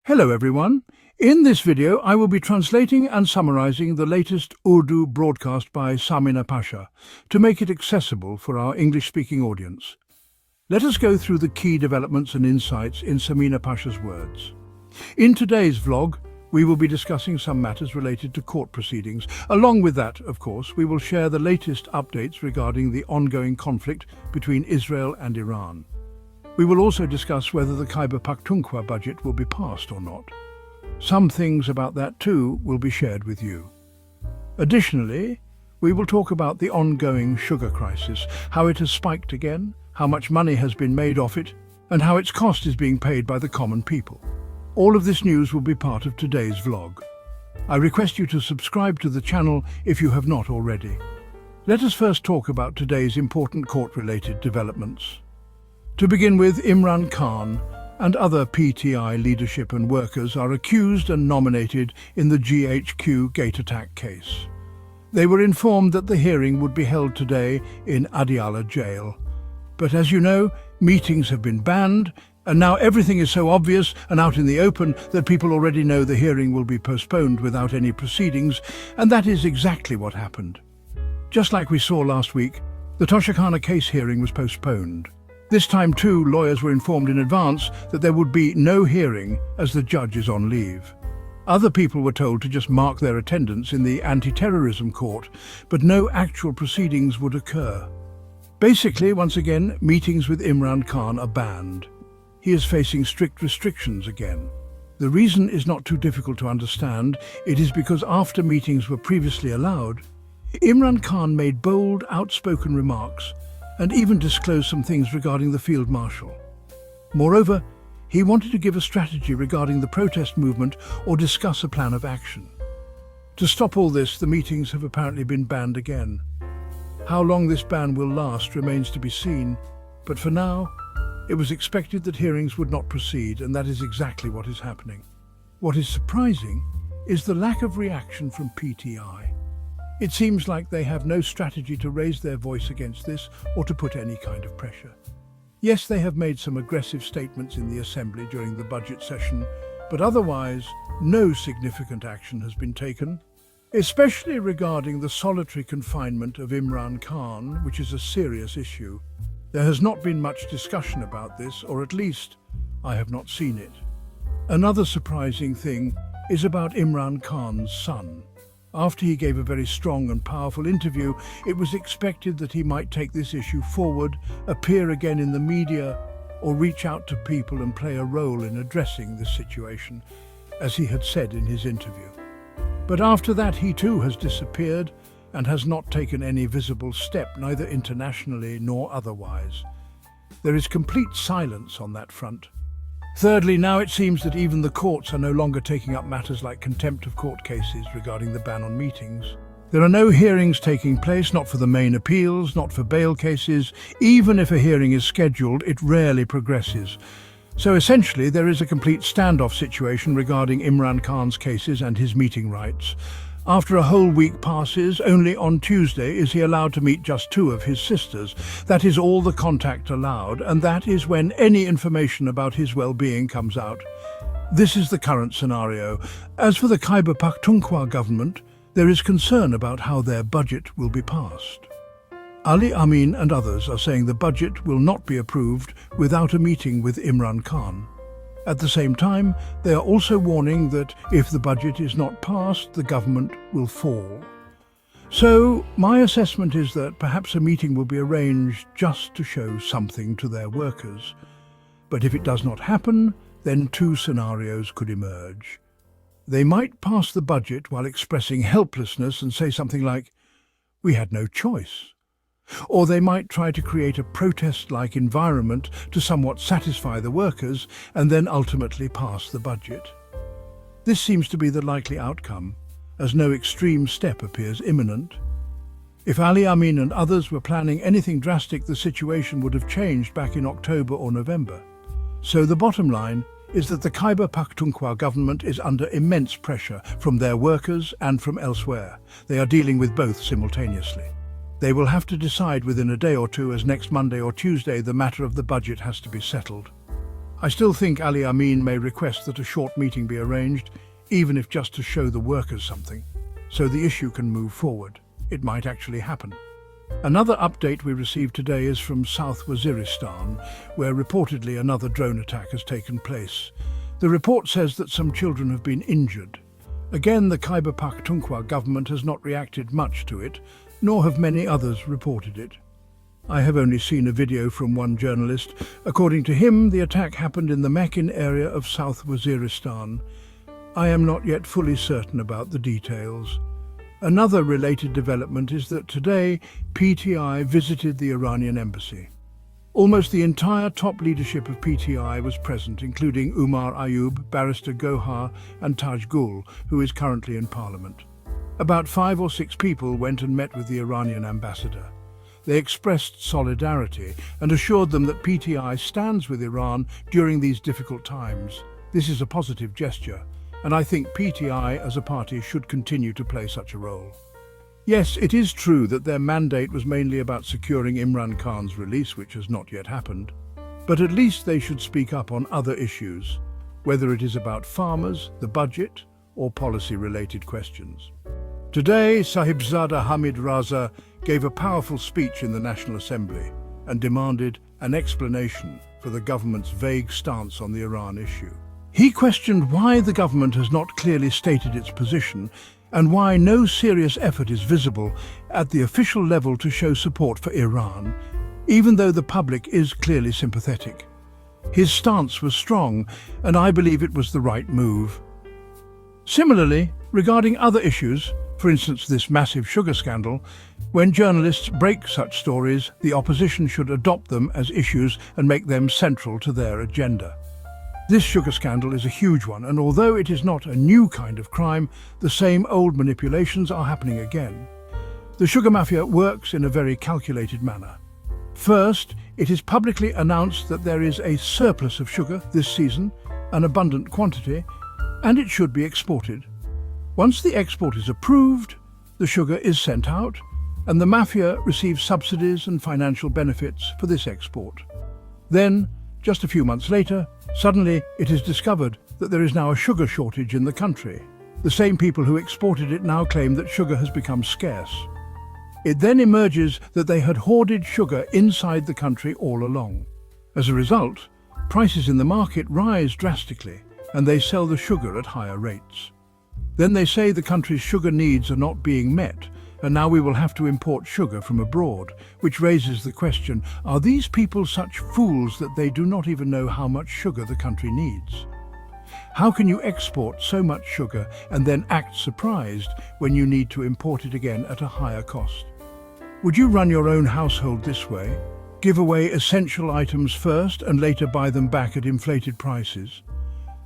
Hello everyone. In this video I will be translating and summarizing the latest Urdu broadcast by Samina Pasha to make it accessible for our English-speaking audience. Let us go through the key developments and insights in Samina Pasha's words. In today's vlog, we will be discussing some matters related to court proceedings. Along with that, of course, we will share the latest updates regarding the ongoing conflict between Israel and Iran. We will also discuss whether the Khyber Pakhtunkhwa budget will be passed or not. Some things about that too will be shared with you. Additionally, we will talk about the ongoing sugar crisis, how it has spiked again, how much money has been made off it, and how its cost is being paid by the common people. All of this news will be part of today's vlog. I request you to subscribe to the channel if you have not already. Let us first talk about today's important court-related developments. To begin with, Imran Khan and other PTI leadership and workers are accused and nominated in the GHQ gate attack case. They were informed that the hearing would be held today in Adiala jail. But as you know, meetings have been banned, and now everything is so obvious and out in the open that people already know the hearing will be postponed without any proceedings, and that is exactly what happened. Just like we saw last week, the Toshakhana case hearing was postponed. This time too, lawyers were informed in advance that there would be no hearing as the judge is on leave. Other people were told to just mark their attendance in the anti-terrorism court, but no actual proceedings would occur. Basically, once again, meetings with Imran Khan are banned. He is facing strict restrictions again. The reason is not too difficult to understand. It is because after meetings were previously allowed, Imran Khan made bold, outspoken remarks and even disclosed some things regarding the field marshal. Moreover, he wanted to give a strategy regarding the protest movement or discuss a plan of action. To stop all this, the meetings have apparently been banned again. How long this ban will last remains to be seen, but for now, it was expected that hearings would not proceed, and that is exactly what is happening. What is surprising is the lack of reaction from PTI. It seems like they have no strategy to raise their voice against this or to put any kind of pressure. Yes, they have made some aggressive statements in the Assembly during the budget session, but otherwise, no significant action has been taken, especially regarding the solitary confinement of Imran Khan, which is a serious issue. There has not been much discussion about this, or at least, I have not seen it. Another surprising thing is about Imran Khan's son. After he gave a very strong and powerful interview, it was expected that he might take this issue forward, appear again in the media, or reach out to people and play a role in addressing this situation, as he had said in his interview. But after that, he too has disappeared and has not taken any visible step, neither internationally nor otherwise. There is complete silence on that front. Thirdly, now it seems that even the courts are no longer taking up matters like contempt of court cases regarding the ban on meetings. There are no hearings taking place, not for the main appeals, not for bail cases. Even if a hearing is scheduled, it rarely progresses. So essentially, there is a complete standoff situation regarding Imran Khan's cases and his meeting rights. After a whole week passes, only on Tuesday is he allowed to meet just two of his sisters. That is all the contact allowed, and that is when any information about his well-being comes out. This is the current scenario. As for the Khyber Pakhtunkhwa government, there is concern about how their budget will be passed. Ali Amin and others are saying the budget will not be approved without a meeting with Imran Khan. At the same time, they are also warning that if the budget is not passed, the government will fall. So, my assessment is that perhaps a meeting will be arranged just to show something to their workers. But if it does not happen, then two scenarios could emerge. They might pass the budget while expressing helplessness and say something like, "We had no choice." Or they might try to create a protest-like environment to somewhat satisfy the workers and then ultimately pass the budget. This seems to be the likely outcome, as no extreme step appears imminent. If Ali Amin and others were planning anything drastic, the situation would have changed back in October or November. So the bottom line is that the Khyber Pakhtunkhwa government is under immense pressure from their workers and from elsewhere. They are dealing with both simultaneously. They will have to decide within a day or two, as next Monday or Tuesday the matter of the budget has to be settled. I still think Ali Amin may request that a short meeting be arranged, even if just to show the workers something, so the issue can move forward. It might actually happen. Another update we received today is from South Waziristan, where reportedly another drone attack has taken place. The report says that some children have been injured. Again, the Khyber Pakhtunkhwa government has not reacted much to it, nor have many others reported it. I have only seen a video from one journalist. According to him, the attack happened in the Mekin area of South Waziristan. I am not yet fully certain about the details. Another related development is that today PTI visited the Iranian embassy. Almost the entire top leadership of PTI was present, including Umar Ayub, Barrister Gohar and Taj Gul, who is currently in parliament. About 5 or 6 people went and met with the Iranian ambassador. They expressed solidarity and assured them that PTI stands with Iran during these difficult times. This is a positive gesture, and I think PTI as a party should continue to play such a role. Yes, it is true that their mandate was mainly about securing Imran Khan's release, which has not yet happened. But at least they should speak up on other issues, whether it is about farmers, the budget, or policy-related questions. Today, Sahibzada Hamid Raza gave a powerful speech in the National Assembly and demanded an explanation for the government's vague stance on the Iran issue. He questioned why the government has not clearly stated its position and why no serious effort is visible at the official level to show support for Iran, even though the public is clearly sympathetic. His stance was strong, and I believe it was the right move. Similarly, regarding other issues, for instance this massive sugar scandal, when journalists break such stories, the opposition should adopt them as issues and make them central to their agenda. This sugar scandal is a huge one, and although it is not a new kind of crime, the same old manipulations are happening again. The sugar mafia works in a very calculated manner. First, it is publicly announced that there is a surplus of sugar this season, an abundant quantity, and it should be exported. Once the export is approved, the sugar is sent out, and the mafia receives subsidies and financial benefits for this export. Then, just a few months later, suddenly it is discovered that there is now a sugar shortage in the country. The same people who exported it now claim that sugar has become scarce. It then emerges that they had hoarded sugar inside the country all along. As a result, prices in the market rise drastically, and they sell the sugar at higher rates. Then they say the country's sugar needs are not being met, and now we will have to import sugar from abroad, which raises the question, are these people such fools that they do not even know how much sugar the country needs? How can you export so much sugar and then act surprised when you need to import it again at a higher cost? Would you run your own household this way? Give away essential items first and later buy them back at inflated prices?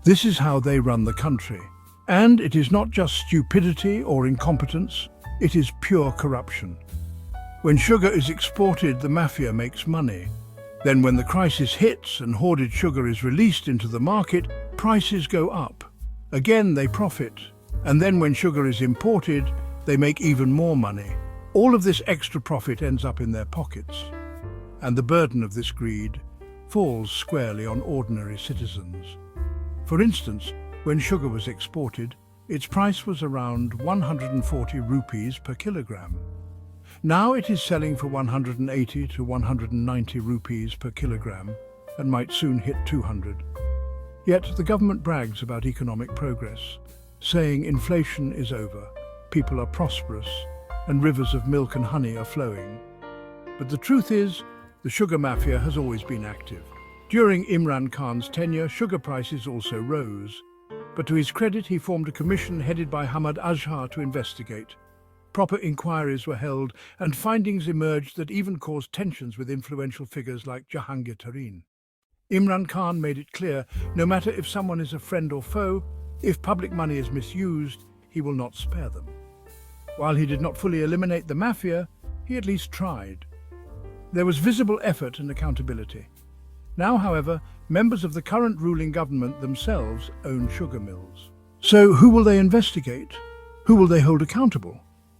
This is how they run the country. And it is not just stupidity or incompetence, it is pure corruption. When sugar is exported, the mafia makes money. Then when the crisis hits and hoarded sugar is released into the market, prices go up. Again, they profit. And then when sugar is imported, they make even more money. All of this extra profit ends up in their pockets. And the burden of this greed falls squarely on ordinary citizens. For instance, when sugar was exported, its price was around 140 rupees per kilogram. Now it is selling for 180 to 190 rupees per kilogram and might soon hit 200. Yet the government brags about economic progress, saying inflation is over, people are prosperous, and rivers of milk and honey are flowing. But the truth is, the sugar mafia has always been active. During Imran Khan's tenure, sugar prices also rose. But to his credit, he formed a commission headed by Hamad Azhar to investigate. Proper inquiries were held, and findings emerged that even caused tensions with influential figures like Jahangir Tareen. Imran Khan made it clear, no matter if someone is a friend or foe, if public money is misused, he will not spare them. While he did not fully eliminate the mafia, he at least tried. There was visible effort and accountability. Now, however, members of the current ruling government themselves own sugar mills. So who will they investigate? Who will they hold accountable?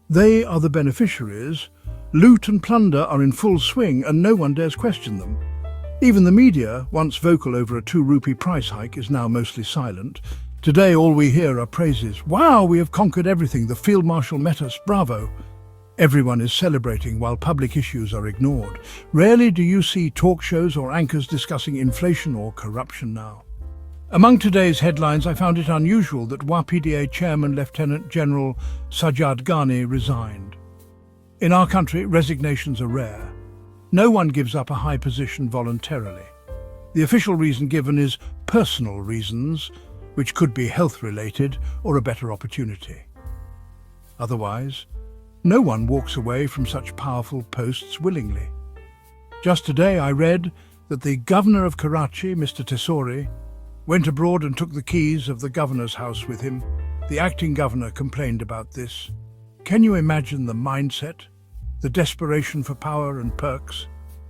They are the beneficiaries. Loot and plunder are in full swing and no one dares question them. Even the media, once vocal over a 2 rupee price hike, is now mostly silent. Today all we hear are praises. Wow, we have conquered everything. The Field Marshal met us. Bravo. Everyone is celebrating while public issues are ignored. Rarely do you see talk shows or anchors discussing inflation or corruption now. Among today's headlines, I found it unusual that YPDA Chairman Lieutenant General Sajjad Ghani resigned. In our country, resignations are rare. No one gives up a high position voluntarily. The official reason given is personal reasons, which could be health-related or a better opportunity. Otherwise, no one walks away from such powerful posts willingly. Just today I read that the governor of Karachi, Mr. Tesori, went abroad and took the keys of the governor's house with him. The acting governor complained about this. Can you imagine the mindset? The desperation for power and perks?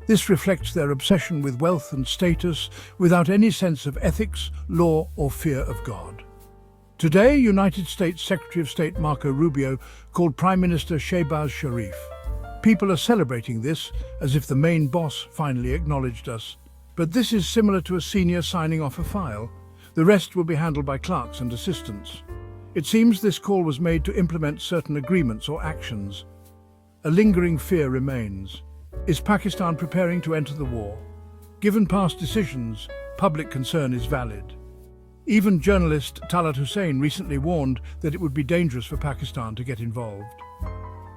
This reflects their obsession with wealth and status without any sense of ethics, law, or fear of God. Today, United States Secretary of State Marco Rubio called Prime Minister Shahbaz Sharif. People are celebrating this as if the main boss finally acknowledged us. But this is similar to a senior signing off a file. The rest will be handled by clerks and assistants. It seems this call was made to implement certain agreements or actions. A lingering fear remains. Is Pakistan preparing to enter the war? Given past decisions, public concern is valid. Even journalist Talat Hussain recently warned that it would be dangerous for Pakistan to get involved.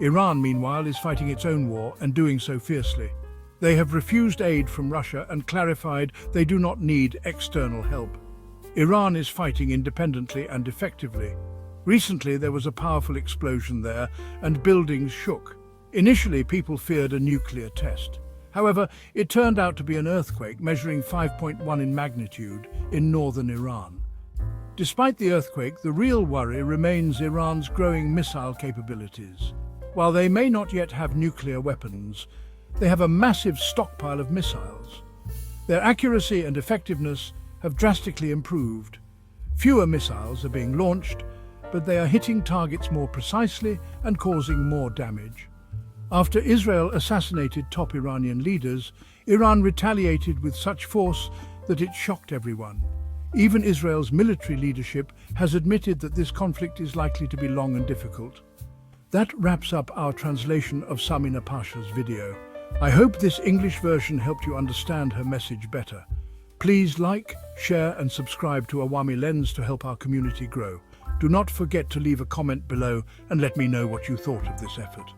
Iran, meanwhile, is fighting its own war and doing so fiercely. They have refused aid from Russia and clarified they do not need external help. Iran is fighting independently and effectively. Recently, there was a powerful explosion there and buildings shook. Initially, people feared a nuclear test. However, it turned out to be an earthquake measuring 5.1 in magnitude in northern Iran. Despite the earthquake, the real worry remains Iran's growing missile capabilities. While they may not yet have nuclear weapons, they have a massive stockpile of missiles. Their accuracy and effectiveness have drastically improved. Fewer missiles are being launched, but they are hitting targets more precisely and causing more damage. After Israel assassinated top Iranian leaders, Iran retaliated with such force that it shocked everyone. Even Israel's military leadership has admitted that this conflict is likely to be long and difficult. That wraps up our translation of Samina Pasha's video. I hope this English version helped you understand her message better. Please like, share and subscribe to Awami Lens to help our community grow. Do not forget to leave a comment below and let me know what you thought of this effort.